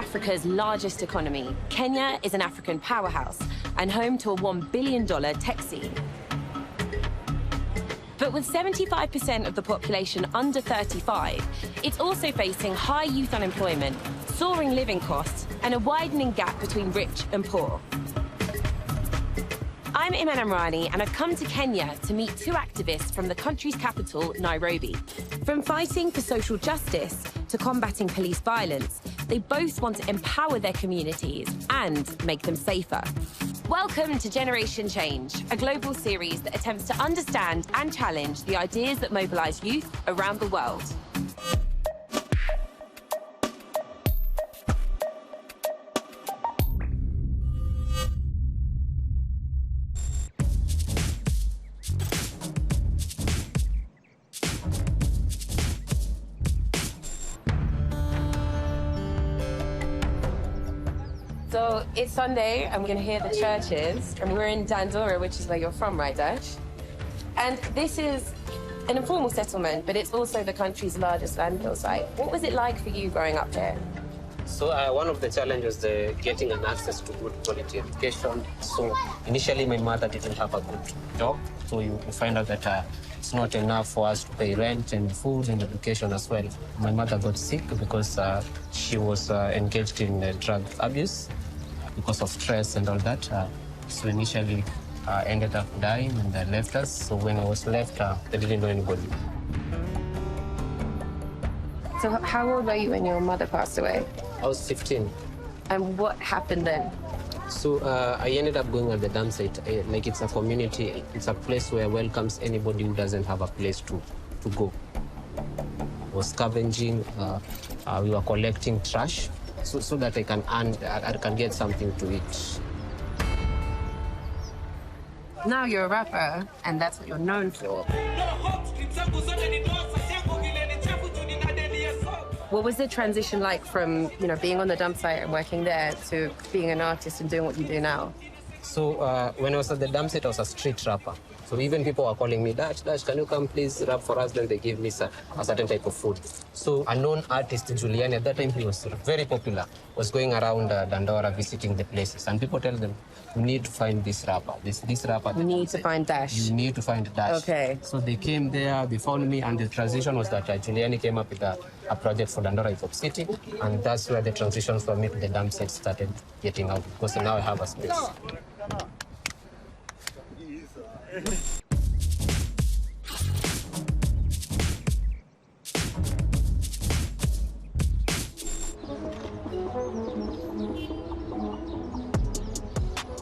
Africa's largest economy, Kenya is an African powerhouse and home to a $1 billion tech scene. But with 75% of the population under 35, it's also facing high youth unemployment, soaring living costs, and a widening gap between rich and poor. I'm Iman Amrani, and I've come to Kenya to meet two activists from the country's capital, Nairobi. From fighting for social justice to combating police violence, they both want to empower their communities and make them safer. Welcome to Generation Change, a global series that attempts to understand and challenge the ideas that mobilize youth around the world. So it's Sunday, and we're going to hear the churches, and we're in Dandora, which is where you're from, right, Dash? And this is an informal settlement, but it's also the country's largest landfill site. What was it like for you growing up here? So one of the challenges is getting an access to good quality education. So initially, my mother didn't have a good job, so you find out that it's not enough for us to pay rent and food and education as well. My mother got sick because she was engaged in drug abuse because of stress and all that. So initially ended up dying and they left us. So when I was left, they didn't know anybody. So how old were you when your mother passed away? I was 15. And what happened then? So I ended up going at the dump site. Like it's a community, it's a place where welcomes anybody who doesn't have a place to go. I was scavenging, we were collecting trash so that I can get something to eat. Now you're a rapper, and that's what you're known for. What was the transition like from, being on the dump site and working there to being an artist and doing what you do now? So when I was at the dump site, I was a street rapper. So even people were calling me, Dash, can you come please rap for us? Then they give me a certain type of food. So a known artist, Juliani, at that time he was very popular, was going around Dandora visiting the places. And people tell them, you need to find this rapper, this rapper. You need to find Dash. You need to find Dash. Okay. So they came there, they found me, and the transition was that Juliani came up with a project for Dandora Hip Hop City. And that's where the transition from me to the dump site started getting out, because now I have a space.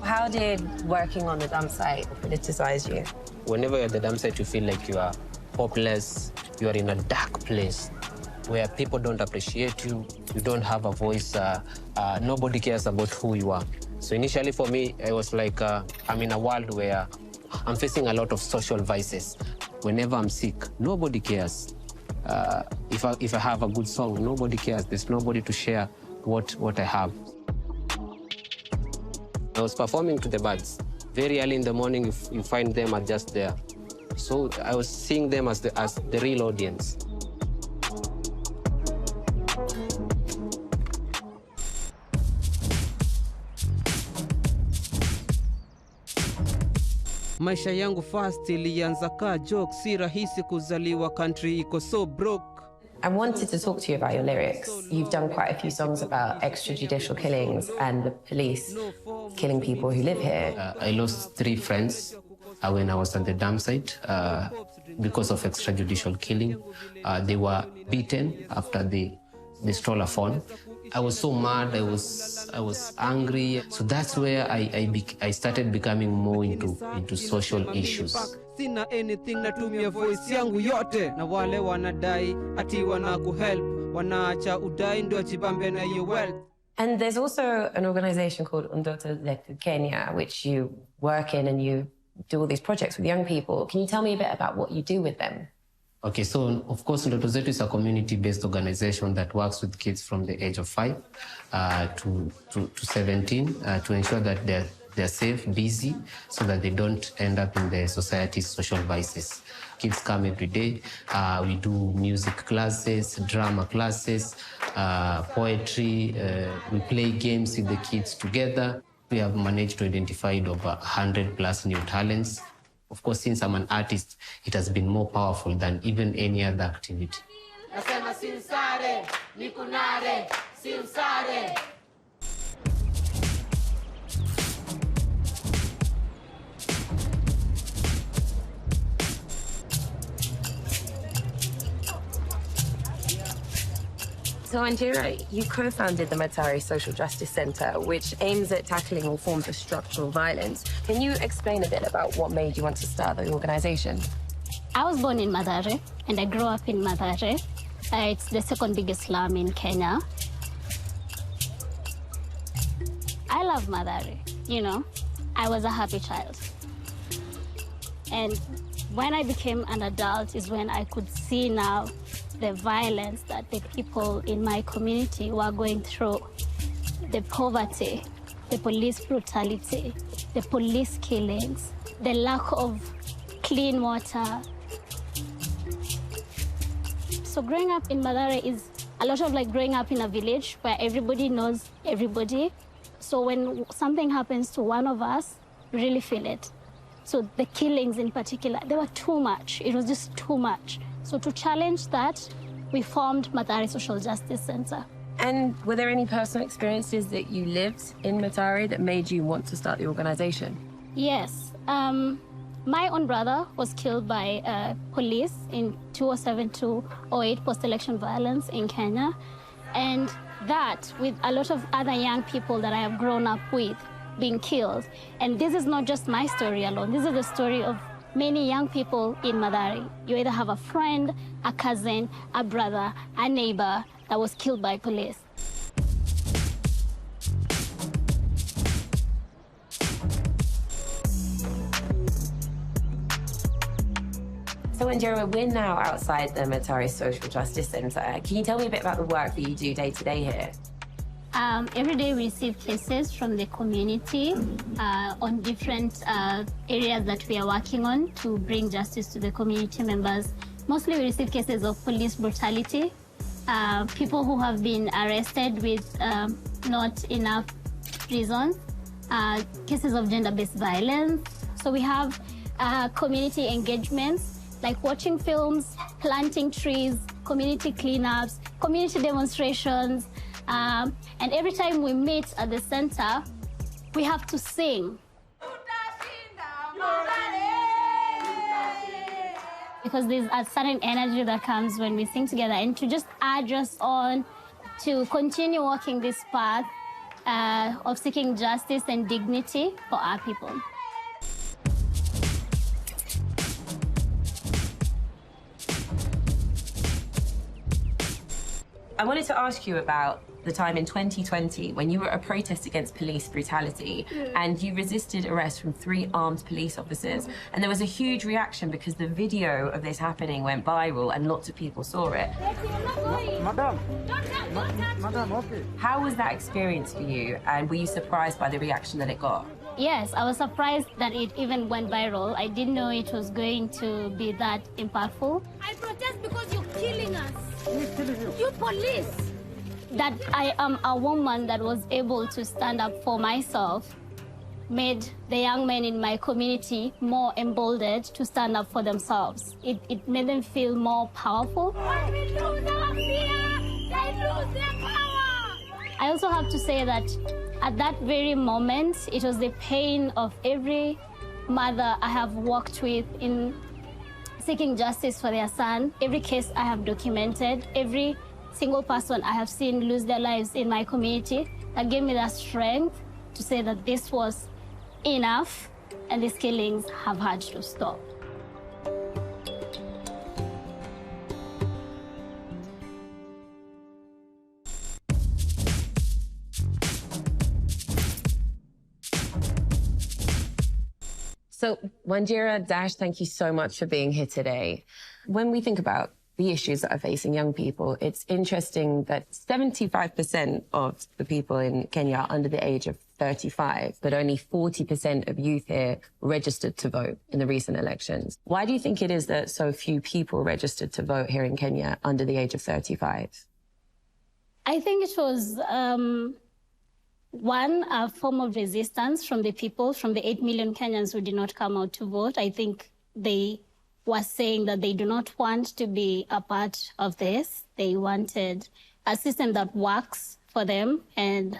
How did working on the dump site politicize you? Whenever you're at the dump site, you feel like you are hopeless, you are in a dark place where people don't appreciate you, you don't have a voice, nobody cares about who you are. So initially for me, it was like I'm in a world where I'm facing a lot of social vices. Whenever I'm sick, nobody cares. If I have a good song, nobody cares. There's nobody to share what I have. I was performing to the birds. Very early in the morning, you find them are just there. So I was seeing them as the real audience. Maisha yangu fast ilianza ka joke, si rahisi kuzaliwa country iko so broke. I wanted to talk to you about your lyrics. You've done quite a few songs about extrajudicial killings and the police killing people who live here. I lost 3 friends when I was at the dump site because of extrajudicial killing. They were beaten after they stole a phone. I was so mad, I was angry. So that's where I started becoming more into social issues. Sina anything, natumia voice yangu yote, na wale wanadai ati wanakuhelp, wanaacha udai ndio ajibambe na hiyo wealth. And there's also an organization called Undoto Letu Kenya, which you work in and you do all these projects with young people. Can you tell me a bit about what you do with them? Okay, so of course, Ndoto Zetu is a community-based organization that works with kids from the age of 5 to 17 to ensure that they're safe, busy, so that they don't end up in the society's social vices. Kids come every day. We do music classes, drama classes, poetry. We play games with the kids together. We have managed to identify over 100+ new talents. Of course, since I'm an artist, it has been more powerful than even any other activity. So, Ajazeera, you co-founded the Matari Social Justice Centre, which aims at tackling all forms of structural violence. Can you explain a bit about what made you want to start the organisation? I was born in Madare, and I grew up in Madare. It's the second biggest slum in Kenya. I love Madare, you know. I was a happy child. And when I became an adult is when I could see now the violence that the people in my community were going through. The poverty, the police brutality, the police killings, the lack of clean water. So growing up in Madare is a lot of like growing up in a village where everybody knows everybody. So when something happens to one of us, you really feel it. So the killings in particular, they were too much. It was just too much. So to challenge that, we formed Matari Social Justice Centre. And were there any personal experiences that you lived in Matari that made you want to start the organisation? Yes. My own brother was killed by police in 2007-2008 post-election violence in Kenya. And that, with a lot of other young people that I have grown up with being killed. And this is not just my story alone. This is the story of many young people in Madari. You either have a friend, a cousin, a brother, a neighbor that was killed by police. So, Ajazeera, we're now outside the Matari Social Justice Centre. Can you tell me a bit about the work that you do day to day here? Every day we receive cases from the community on different areas that we are working on to bring justice to the community members. Mostly we receive cases of police brutality, people who have been arrested with not enough reasons, cases of gender-based violence. So we have community engagements like watching films, planting trees, community cleanups, community demonstrations. And every time we meet at the center, we have to sing. Because there's a certain energy that comes when we sing together, and to just urge us on to continue walking this path of seeking justice and dignity for our people. I wanted to ask you about the time in 2020 when you were a protest against police brutality and you resisted arrest from 3 armed police officers. And there was a huge reaction because the video of this happening went viral and lots of people saw it. Madam, okay. How was that experience for you, and were you surprised by the reaction that it got? Yes, I was surprised that it even went viral. I didn't know it was going to be that impactful. I protest because you're killing us. You police. That I am a woman that was able to stand up for myself made the young men in my community more emboldened to stand up for themselves. It made them feel more powerful. When we lose our fear, they lose their power. I also have to say that at that very moment, it was the pain of every mother I have worked with in seeking justice for their son. Every case I have documented, every single person I have seen lose their lives in my community, that gave me the strength to say that this was enough and these killings have had to stop. So, Ajazeera, Dash, thank you so much for being here today. When we think about the issues that are facing young people, it's interesting that 75% of the people in Kenya are under the age of 35, but only 40% of youth here registered to vote in the recent elections. Why do you think it is that so few people registered to vote here in Kenya under the age of 35? I think it was, one, a form of resistance from the people, from the 8 million Kenyans who did not come out to vote. I think they were saying that they do not want to be a part of this. They wanted a system that works for them. And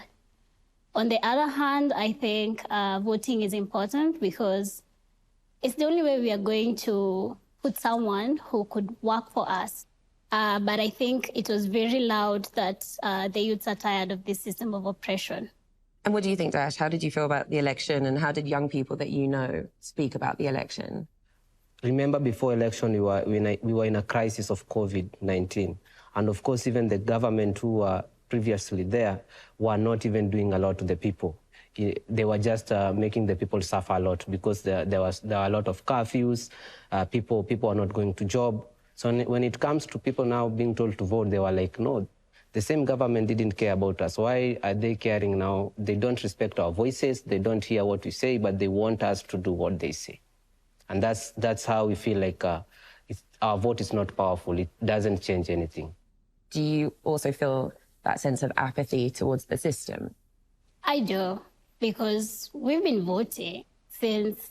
on the other hand, I think voting is important because it's the only way we are going to put someone who could work for us. But I think it was very loud that the youths are tired of this system of oppression. And what do you think, Dash? How did you feel about the election, and how did young people that you know speak about the election? Remember, before election, we were in a crisis of COVID-19. And of course, even the government who were previously there were not even doing a lot to the people. They were just making the people suffer a lot because there were a lot of curfews, people are not going to job. So when it comes to people now being told to vote, they were like, no, the same government didn't care about us. Why are they caring now? They don't respect our voices. They don't hear what we say, but they want us to do what they say. And that's how we feel like our vote is not powerful. It doesn't change anything. Do you also feel that sense of apathy towards the system? I do, because we've been voting since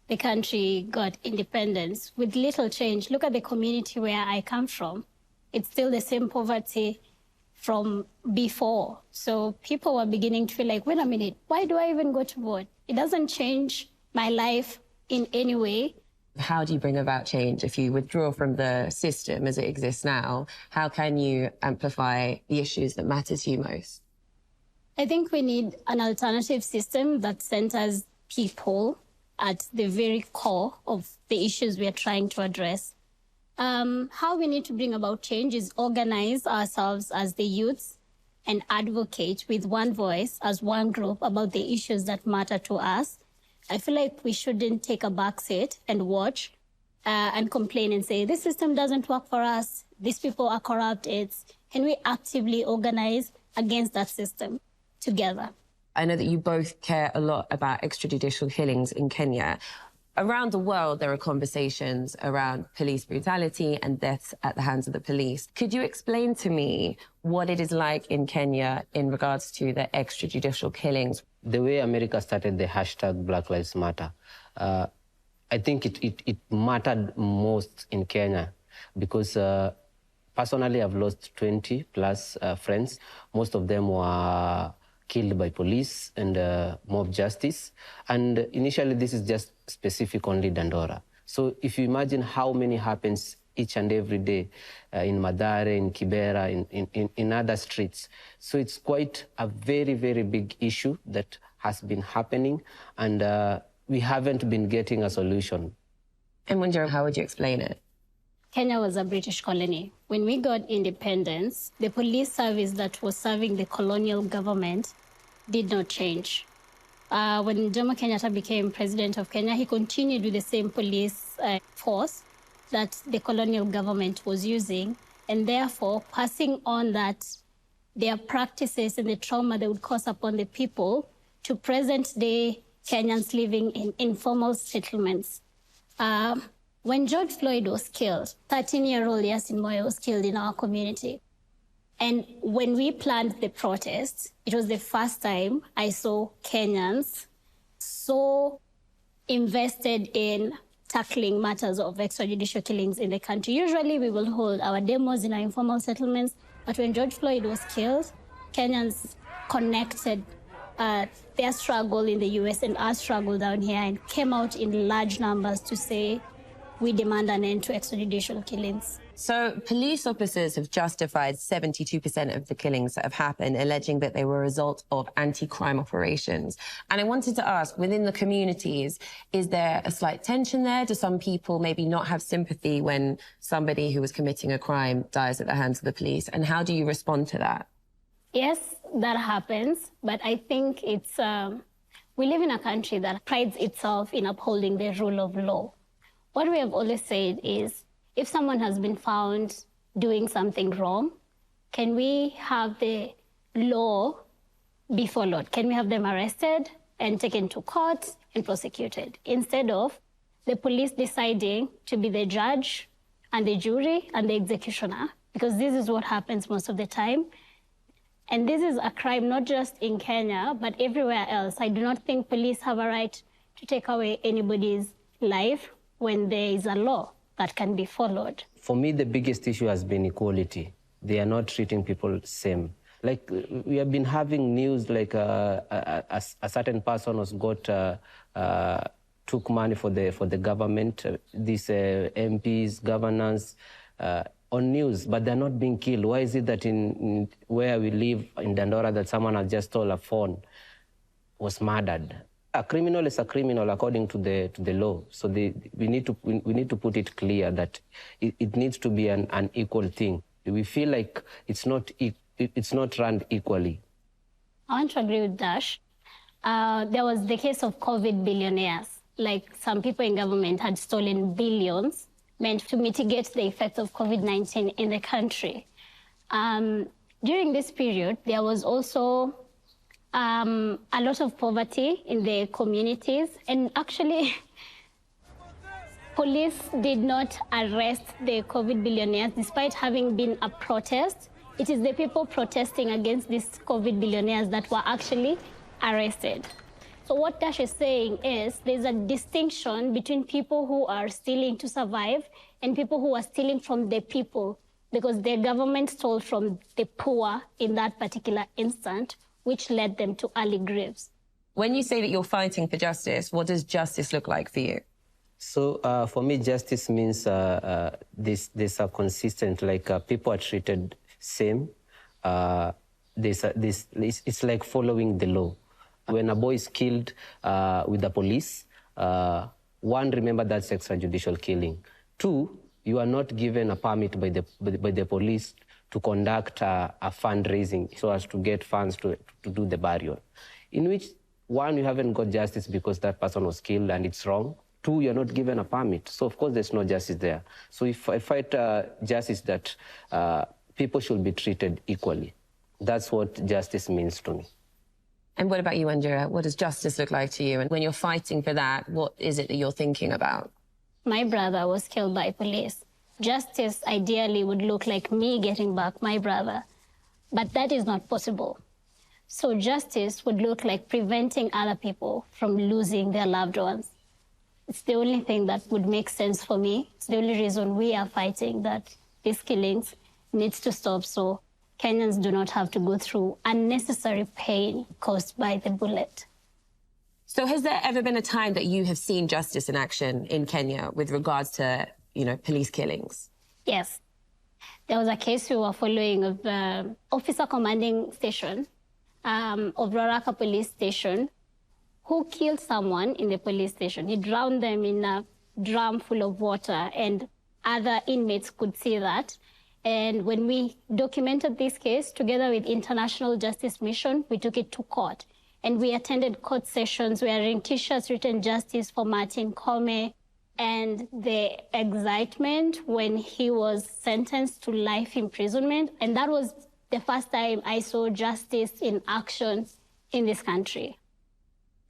the country got independence with little change. Look at the community where I come from. It's still the same poverty from before. So people were beginning to feel like, wait a minute, why do I even go to vote? It doesn't change my life in any way. How do you bring about change if you withdraw from the system as it exists now? How can you amplify the issues that matter to you most? I think we need an alternative system that centers people at the very core of the issues we are trying to address. How we need to bring about change is organize ourselves as the youths and advocate with one voice as one group about the issues that matter to us. I feel like we shouldn't take a backseat and watch and complain and say, this system doesn't work for us, these people are corrupt. Can we actively organize against that system together? I know that you both care a lot about extrajudicial killings in Kenya. Around the world, there are conversations around police brutality and deaths at the hands of the police. Could you explain to me what it is like in Kenya in regards to the extrajudicial killings? The way America started the hashtag Black Lives Matter, I think it mattered most in Kenya because personally I've lost 20 plus friends. Most of them were killed by police and mob justice. And initially this is just specific only Dandora. So if you imagine how many happens each and every day in Mathare, in Kibera, in other streets. So it's quite a very, very big issue that has been happening, and we haven't been getting a solution. And Munjaro, how would you explain it? Kenya was a British colony. When we got independence, the police service that was serving the colonial government did not change. When Jomo Kenyatta became president of Kenya, he continued with the same police force that the colonial government was using, and therefore passing on their practices and the trauma they would cause upon the people to present-day Kenyans living in informal settlements. When George Floyd was killed, 13-year-old Yasin Moyo was killed in our community. And when we planned the protests, it was the first time I saw Kenyans so invested in tackling matters of extrajudicial killings in the country. Usually we will hold our demos in our informal settlements, but when George Floyd was killed, Kenyans connected their struggle in the US and our struggle down here and came out in large numbers to say, we demand an end to extrajudicial killings. So police officers have justified 72% of the killings that have happened, alleging that they were a result of anti-crime operations. And I wanted to ask, within the communities, is there a slight tension there? Do some people maybe not have sympathy when somebody who was committing a crime dies at the hands of the police? And how do you respond to that? Yes, that happens, but I think it's, we live in a country that prides itself in upholding the rule of law. What we have always said is, if someone has been found doing something wrong, can we have the law be followed? Can we have them arrested and taken to court and prosecuted, instead of the police deciding to be the judge and the jury and the executioner? Because this is what happens most of the time. And this is a crime not just in Kenya, but everywhere else. I do not think police have a right to take away anybody's life when there is a law that can be followed. For me, the biggest issue has been equality. They are not treating people same. Like, we have been having news like a certain person was took money for the government, these MPs, governors, on news, but they're not being killed. Why is it that in where we live in Dandora that someone has just stole a phone, was murdered? A criminal is a criminal according to the law. So we need to put it clear that it needs to be an equal thing. We feel like it's not run equally. I want to agree with Dash. There was the case of COVID billionaires. Like, some people in government had stolen billions meant to mitigate the effects of COVID-19 in the country. During this period, there was also a lot of poverty in the communities, and actually, police did not arrest the COVID billionaires despite having been a protest. It is the people protesting against these COVID billionaires that were actually arrested. So what Dash is saying is there's a distinction between people who are stealing to survive and people who are stealing from the people, because the government stole from the poor in that particular instant, which led them to early graves. When you say that you're fighting for justice, what does justice look like for you? So for me, justice means this are consistent, like people are treated same. It's like following the law. When a boy is killed with the police, one, remember that's extrajudicial killing. Two, you are not given a permit by the police to conduct a fundraising so as to get funds to do the burial. In which, one, you haven't got justice because that person was killed and it's wrong. Two, you're not given a permit. So, of course, there's no justice there. So if I fight justice, that people should be treated equally. That's what justice means to me. And what about you, Ajazeera? What does justice look like to you? And when you're fighting for that, what is it that you're thinking about? My brother was killed by police. Justice ideally would look like me getting back my brother, but that is not possible. So justice would look like preventing other people from losing their loved ones. It's the only thing that would make sense for me. It's the only reason we are fighting that these killings needs to stop, so Kenyans do not have to go through unnecessary pain caused by the bullet. So has there ever been a time that you have seen justice in action in Kenya with regards to, police killings? Yes. There was a case we were following of the officer commanding station of Raraka police station who killed someone in the police station. He drowned them in a drum full of water, and other inmates could see that. And when we documented this case together with International Justice Mission, we took it to court. And we attended court sessions wearing T-shirts written justice for Martin Kome. And the excitement when he was sentenced to life imprisonment. And that was the first time I saw justice in action in this country.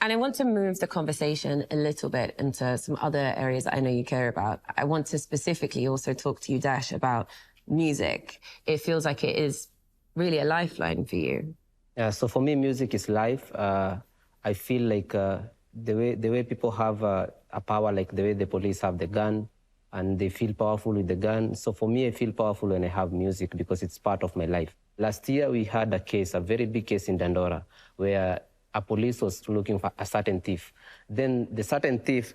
And I want to move the conversation a little bit into some other areas that I know you care about. I want to specifically also talk to you, Dash, about music. It feels like it is really a lifeline for you. Yeah, so for me, music is life. I feel like the way people have a power, like the way the police have the gun, and they feel powerful with the gun. So for me, I feel powerful when I have music because it's part of my life. Last year, we had a case, a very big case in Dandora, where a police was looking for a certain thief. Then the certain thief,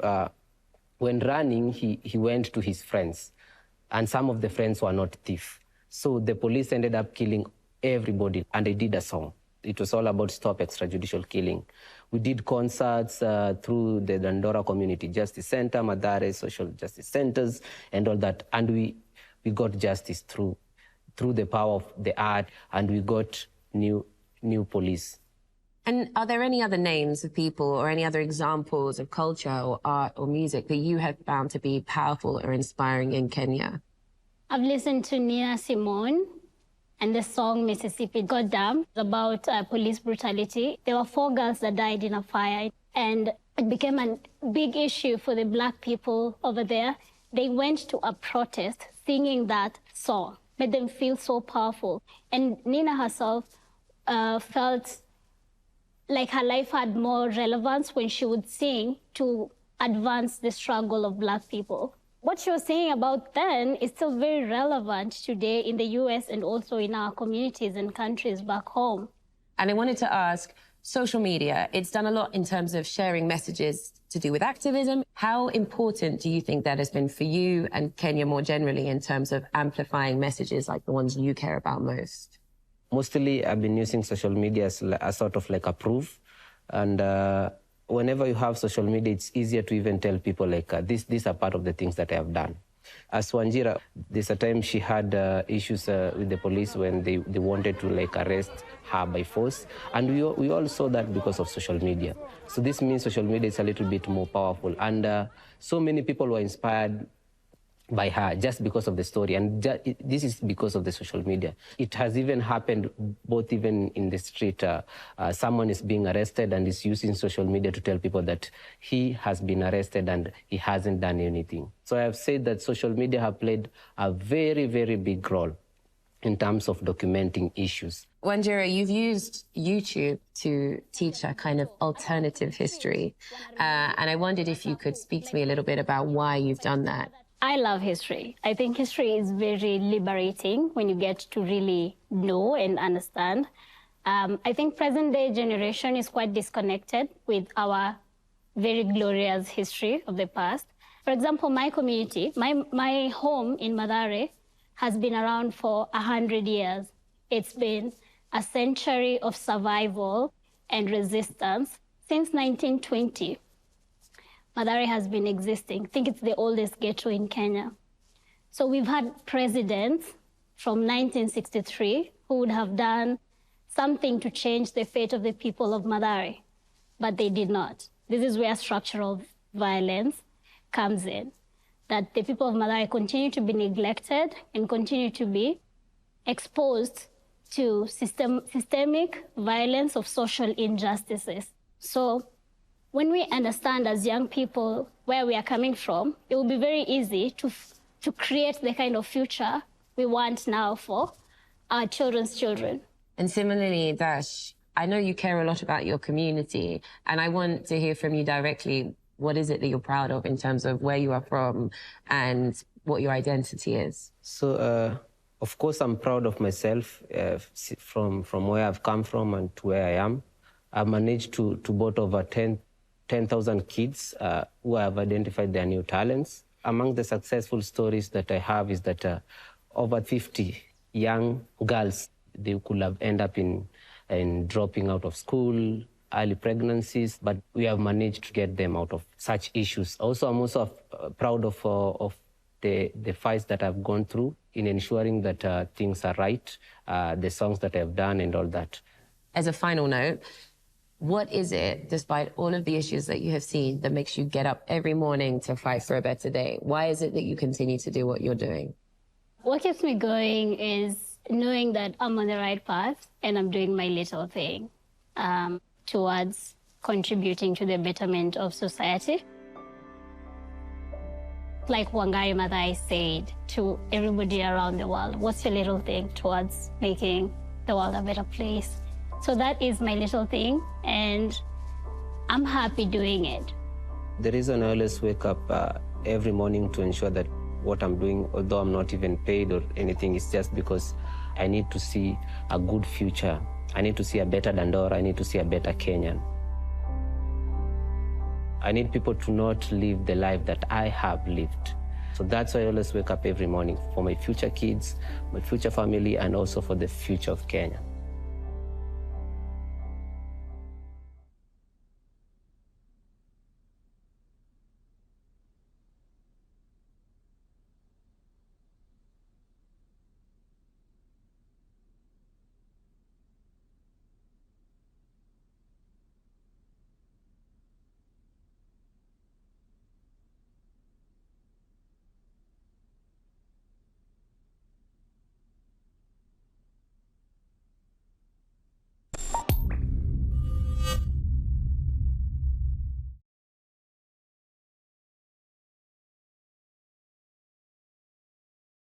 when running, he went to his friends, and some of the friends were not thieves. So the police ended up killing everybody, and they did a song. It was all about stop extrajudicial killing. We did concerts through the Dandora Community Justice Center, Madare Social Justice Centers, and all that. And we got justice through the power of the art, and we got new police. And are there any other names of people or any other examples of culture or art or music that you have found to be powerful or inspiring in Kenya? I've listened to Nina Simone And the song Mississippi Goddamn about police brutality. There were 4 girls that died in a fire, and it became a big issue for the Black people over there. They went to a protest singing that song, made them feel so powerful. And Nina herself felt like her life had more relevance when she would sing to advance the struggle of Black people. What she was saying about then is still very relevant today in the US and also in our communities and countries back home. And I wanted to ask, social media, it's done a lot in terms of sharing messages to do with activism. How important do you think that has been for you and Kenya more generally in terms of amplifying messages like the ones you care about most? Mostly, I've been using social media as a sort of like a proof. And whenever you have social media, it's easier to even tell people like, these are part of the things that I have done. As Wanjira, there's a time she had issues with the police when they wanted to like arrest her by force. And we all saw that because of social media. So this means social media is a little bit more powerful. And so many people were inspired by her just because of the story. And this is because of the social media. It has even happened both even in the street. Someone is being arrested and is using social media to tell people that he has been arrested and he hasn't done anything. So I have said that social media have played a very, very big role in terms of documenting issues. Wanjira, you've used YouTube to teach a kind of alternative history. And I wondered if you could speak to me a little bit about why you've done that. I love history. I think history is very liberating when you get to really know and understand. I think present-day generation is quite disconnected with our very glorious history of the past. For example, my community, my home in Mathare has been around for 100 years. It's been a century of survival and resistance since 1920. Mathare has been existing. I think it's the oldest ghetto in Kenya. So we've had presidents from 1963 who would have done something to change the fate of the people of Mathare, but they did not. This is where structural violence comes in, that the people of Mathare continue to be neglected and continue to be exposed to systemic violence of social injustices. So when we understand as young people where we are coming from, it will be very easy to create the kind of future we want now for our children's children. And similarly, Dash, I know you care a lot about your community, and I want to hear from you directly. What is it that you're proud of in terms of where you are from and what your identity is? So, of course, I'm proud of myself from where I've come from and to where I am. I've managed to board over 10,000 kids who have identified their new talents. Among the successful stories that I have is that over 50 young girls, they could have ended up in dropping out of school, early pregnancies, but we have managed to get them out of such issues. Also, I'm also proud of the fights that I've gone through in ensuring that things are right, the songs that I've done and all that. As a final note, what is it, despite all of the issues that you have seen, that makes you get up every morning to fight for a better day? Why is it that you continue to do what you're doing? What keeps me going is knowing that I'm on the right path and I'm doing my little thing towards contributing to the betterment of society. Like Wangari Maathai said to everybody around the world, what's your little thing towards making the world a better place? So that is my little thing, and I'm happy doing it. The reason I always wake up every morning to ensure that what I'm doing, although I'm not even paid or anything, is just because I need to see a good future. I need to see a better Dandora. I need to see a better Kenyan. I need people to not live the life that I have lived. So that's why I always wake up every morning, for my future kids, my future family, and also for the future of Kenya.